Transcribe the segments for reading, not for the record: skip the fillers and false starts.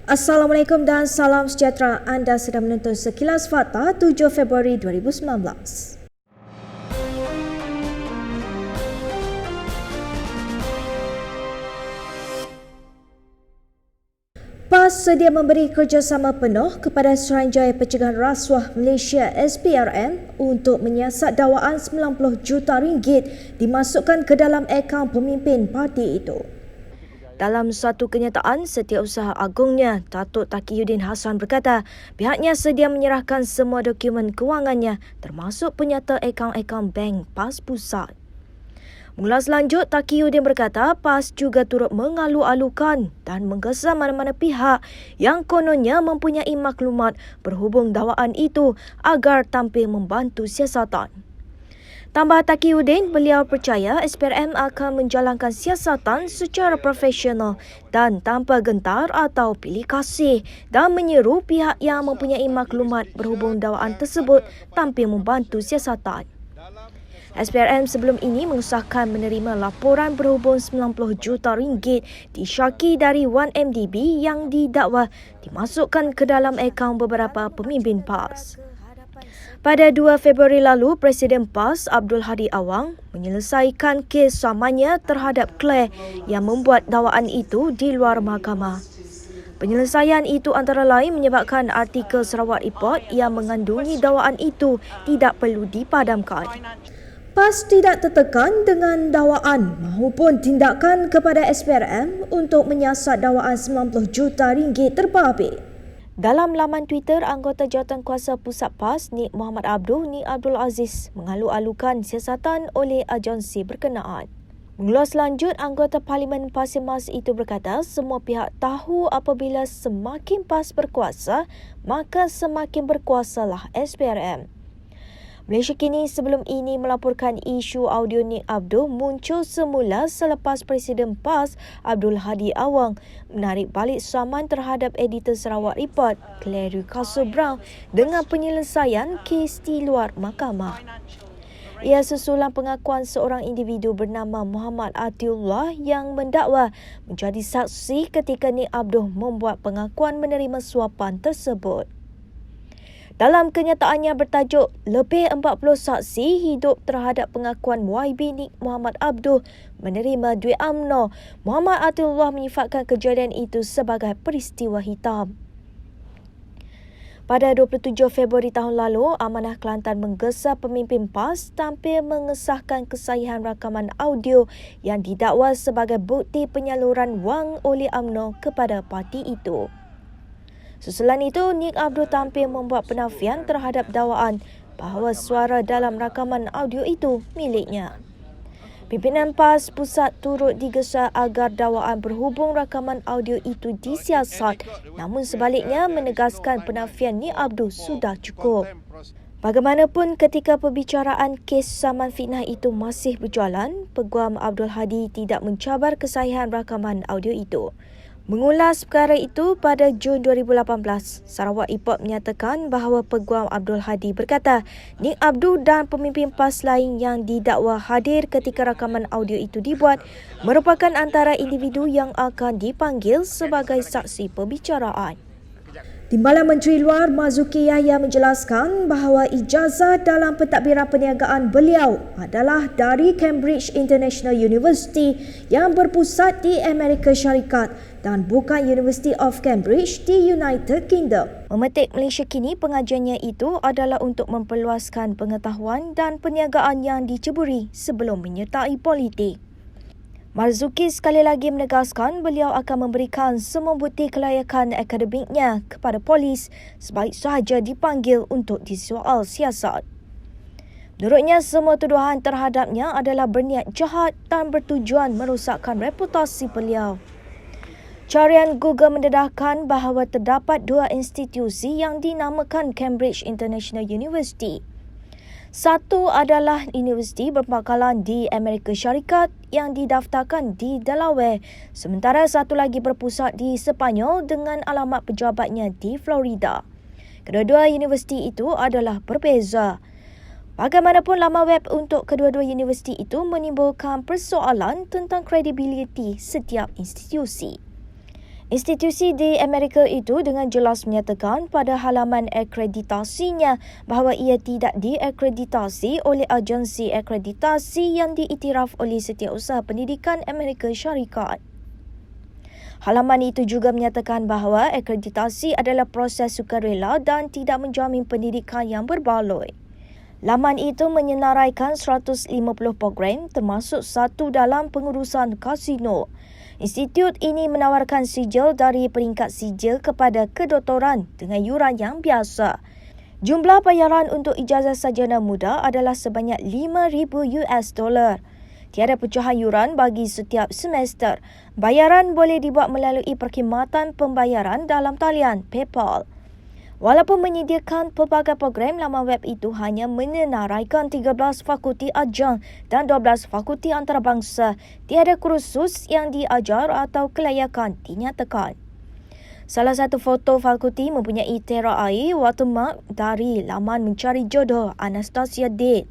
Assalamualaikum dan salam sejahtera. Anda sedang menonton Sekilas Fakta 7 Februari 2019. PAS sedia memberi kerjasama penuh kepada Suruhanjaya Pencegahan Rasuah Malaysia SPRM untuk menyiasat dakwaan RM90 juta dimasukkan ke dalam akaun pemimpin parti itu. Dalam suatu kenyataan, Setiausaha Agungnya, Datuk Taqiyuddin Hassan berkata, pihaknya sedia menyerahkan semua dokumen kewangannya termasuk penyata akaun-akaun bank PAS Pusat. Mengulas lanjut, Taqiyuddin berkata PAS juga turut mengalu-alukan dan menggesa mana-mana pihak yang kononnya mempunyai maklumat berhubung dakwaan itu agar tampil membantu siasatan. Tambah Taqiyuddin, beliau percaya SPRM akan menjalankan siasatan secara profesional dan tanpa gentar atau pilih kasih dan menyeru pihak yang mempunyai maklumat berhubung dakwaan tersebut tampil membantu siasatan. SPRM sebelum ini mengesahkan menerima laporan berhubung RM90 juta disyaki dari 1MDB yang didakwa dimasukkan ke dalam akaun beberapa pemimpin PAS. Pada 2 Februari lalu, Presiden PAS Abdul Hadi Awang menyelesaikan kes samanya terhadap Claire yang membuat dakwaan itu di luar mahkamah. Penyelesaian itu antara lain menyebabkan artikel Sarawak Report yang mengandungi dakwaan itu tidak perlu dipadamkan. PAS tidak tertekan dengan dakwaan maupun tindakan kepada SPRM untuk menyiasat dakwaan RM90 juta terbabit. Dalam laman Twitter, anggota Jawatankuasa Pusat PAS, Nik Muhammad Abduh, Nik Abdul Aziz, mengalu-alukan siasatan oleh agensi berkenaan. Mengulas lanjut, anggota Parlimen Pasir Mas itu berkata semua pihak tahu apabila semakin PAS berkuasa, maka semakin berkuasalah SPRM. Malaysia Kini sebelum ini melaporkan isu audio Nik Abduh muncul semula selepas Presiden PAS Abdul Hadi Awang menarik balik saman terhadap editor Sarawak Report Claire Russell Brown dengan penyelesaian kes di luar mahkamah. Ia susulan pengakuan seorang individu bernama Muhammad Atiullah yang mendakwa menjadi saksi ketika Nik Abduh membuat pengakuan menerima suapan tersebut. Dalam kenyataannya bertajuk lebih 40 saksi hidup terhadap pengakuan YB Nik Muhammad Abduh menerima duit UMNO, Muhammad Atiullah menyifatkan kejadian itu sebagai peristiwa hitam. Pada 27 Februari tahun lalu, Amanah Kelantan menggesa pemimpin PAS tampil mengesahkan kesahihan rakaman audio yang didakwa sebagai bukti penyaluran wang oleh UMNO kepada parti itu. Susulan itu, Nik Abduh tampil membuat penafian terhadap dakwaan bahawa suara dalam rakaman audio itu miliknya. Pimpinan PAS Pusat turut digesa agar dakwaan berhubung rakaman audio itu disiasat, namun sebaliknya menegaskan penafian Nik Abduh sudah cukup. Bagaimanapun, ketika perbicaraan kes saman fitnah itu masih berjalan, Peguam Abdul Hadi tidak mencabar kesahihan rakaman audio itu. Mengulas perkara itu pada Jun 2018, Sarawak Report menyatakan bahawa Peguam Abdul Hadi berkata Nik Abduh dan pemimpin PAS lain yang didakwa hadir ketika rakaman audio itu dibuat merupakan antara individu yang akan dipanggil sebagai saksi perbicaraan. Timbalan Menteri Luar Marzuki Yahya menjelaskan bahawa ijazah dalam pentadbiran perniagaan beliau adalah dari Cambridge International University yang berpusat di Amerika Syarikat dan bukan University of Cambridge di United Kingdom. Memetik Malaysia Kini, pengajiannya itu adalah untuk memperluaskan pengetahuan dan perniagaan yang diceburi sebelum menyertai politik. Marzuki sekali lagi menegaskan beliau akan memberikan semua bukti kelayakan akademiknya kepada polis sebaik sahaja dipanggil untuk disoal siasat. Menurutnya, semua tuduhan terhadapnya adalah berniat jahat dan bertujuan merosakkan reputasi beliau. Carian Google mendedahkan bahawa terdapat dua institusi yang dinamakan Cambridge International University. Satu adalah universiti berpangkalan di Amerika Syarikat yang didaftarkan di Delaware, sementara satu lagi berpusat di Sepanyol dengan alamat pejabatnya di Florida. Kedua-dua universiti itu adalah berbeza. Bagaimanapun, laman web untuk kedua-dua universiti itu menimbulkan persoalan tentang kredibiliti setiap institusi. Institusi di Amerika itu dengan jelas menyatakan pada halaman akreditasinya bahawa ia tidak diakreditasi oleh agensi akreditasi yang diiktiraf oleh Setiausaha Pendidikan Amerika Syarikat. Halaman itu juga menyatakan bahawa akreditasi adalah proses sukarela dan tidak menjamin pendidikan yang berbaloi. Laman itu menyenaraikan 150 program termasuk satu dalam pengurusan kasino. Institut ini menawarkan sijil dari peringkat sijil kepada kedoktoran dengan yuran yang biasa. Jumlah bayaran untuk ijazah sarjana muda adalah sebanyak $5,000. Tiada pecahan yuran bagi setiap semester. Bayaran boleh dibuat melalui perkhidmatan pembayaran dalam talian PayPal. Walaupun menyediakan pelbagai program, laman web itu hanya menyenaraikan 13 fakulti adjang dan 12 fakulti antarabangsa. Tiada kursus yang diajar atau kelayakan dinyatakan. Salah satu foto fakulti mempunyai tera air watermark dari laman mencari jodoh Anastasia Date.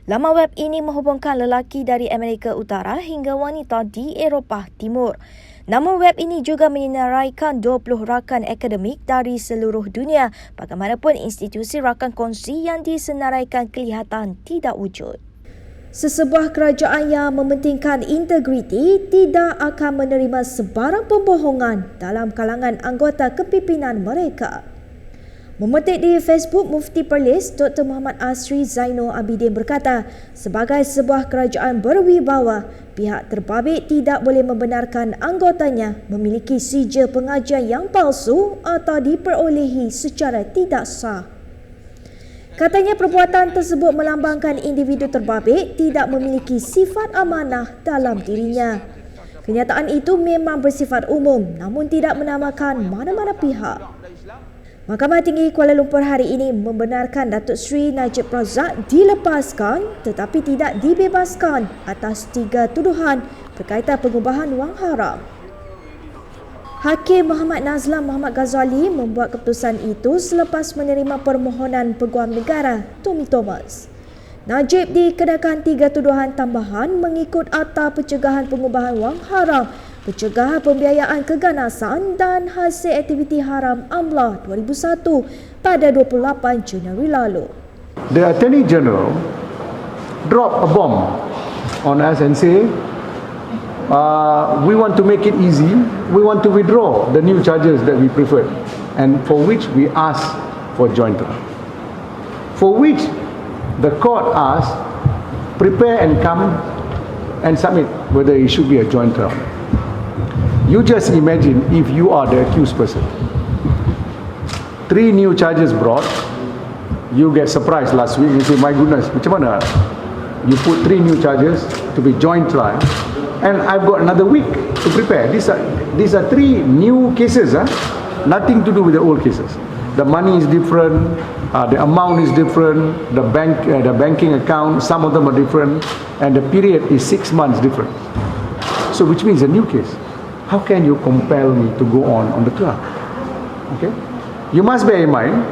Laman web ini menghubungkan lelaki dari Amerika Utara hingga wanita di Eropah Timur. Namun web ini juga menyenaraikan 20 rakan akademik dari seluruh dunia. Bagaimanapun institusi rakan kongsi yang disenaraikan kelihatan tidak wujud. Sesebuah kerajaan yang mementingkan integriti tidak akan menerima sebarang pembohongan dalam kalangan anggota kepimpinan mereka. Memetik di Facebook Mufti Perlis, Dr. Muhammad Asri Zainul Abidin berkata, sebagai sebuah kerajaan berwibawa, pihak terbabit tidak boleh membenarkan anggotanya memiliki sijil pengajian yang palsu atau diperolehi secara tidak sah. Katanya perbuatan tersebut melambangkan individu terbabit tidak memiliki sifat amanah dalam dirinya. Kenyataan itu memang bersifat umum namun tidak menamakan mana-mana pihak. Mahkamah Tinggi Kuala Lumpur hari ini membenarkan Datuk Seri Najib Razak dilepaskan tetapi tidak dibebaskan atas 3 tuduhan berkaitan pengubahan wang haram. Hakim Muhammad Nazlan Muhammad Ghazali membuat keputusan itu selepas menerima permohonan Peguam Negara Tommy Thomas. Najib dikenakan 3 tuduhan tambahan mengikut Akta Pencegahan Pengubahan Wang Haram, Pencegahan Pembiayaan Keganasan dan Hasil Aktiviti Haram AMLA 2001 pada 28 Januari lalu. The Attorney General dropped a bomb on us and say, we want to make it easy, we want to withdraw the new charges that we preferred and for which we asked for joint trial. For which the court asked, prepare and come and submit whether it should be a joint trial. You just imagine if you are the accused person. 3 new charges brought. You get surprised last week. You say, my goodness, macam mana? You put 3 new charges to be joint trial. And I've got another week to prepare. These are 3 new cases. Nothing to do with the old cases. The money is different. The amount is different. The banking account, some of them are different. And the period is 6 months different. So which means a new case. How can you compel me to go on the trial? Okay? You must bear in mind,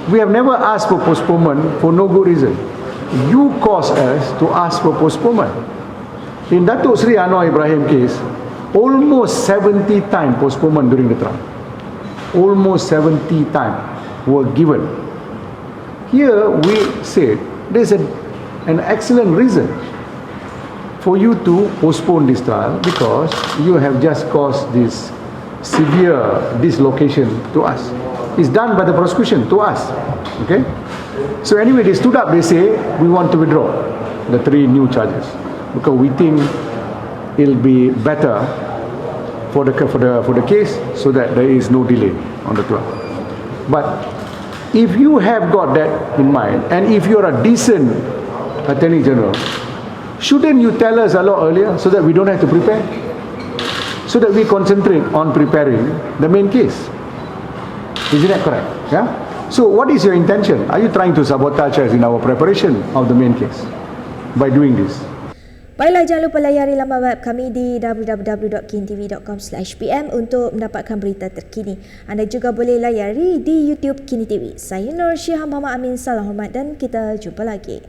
we have never asked for postponement for no good reason. You caused us to ask for postponement. In Datuk Seri Anwar Ibrahim case, almost 70 times postponement during the trial. Almost 70 times were given. Here we said there's an excellent reason for you to postpone this trial because you have just caused this severe dislocation to us. It's done by the prosecution to us. Okay? So anyway, they stood up, they say, we want to withdraw the 3 new charges because we think it'll be better for the case so that there is no delay on the trial. But if you have got that in mind and if you're a decent Attorney General, shouldn't you tell us a lot earlier so that we don't have to prepare? So that we concentrate on preparing the main case. Isn't that correct? Yeah? So what is your intention? Are you trying to sabotage us in our preparation of the main case by doing this? Baiklah, jangan lupa layari laman web kami di www.kintv.com/pm untuk mendapatkan berita terkini. Anda juga boleh layari di YouTube Kini TV. Saya Nur Syihah Muhammad Amin, salam hormat dan kita jumpa lagi.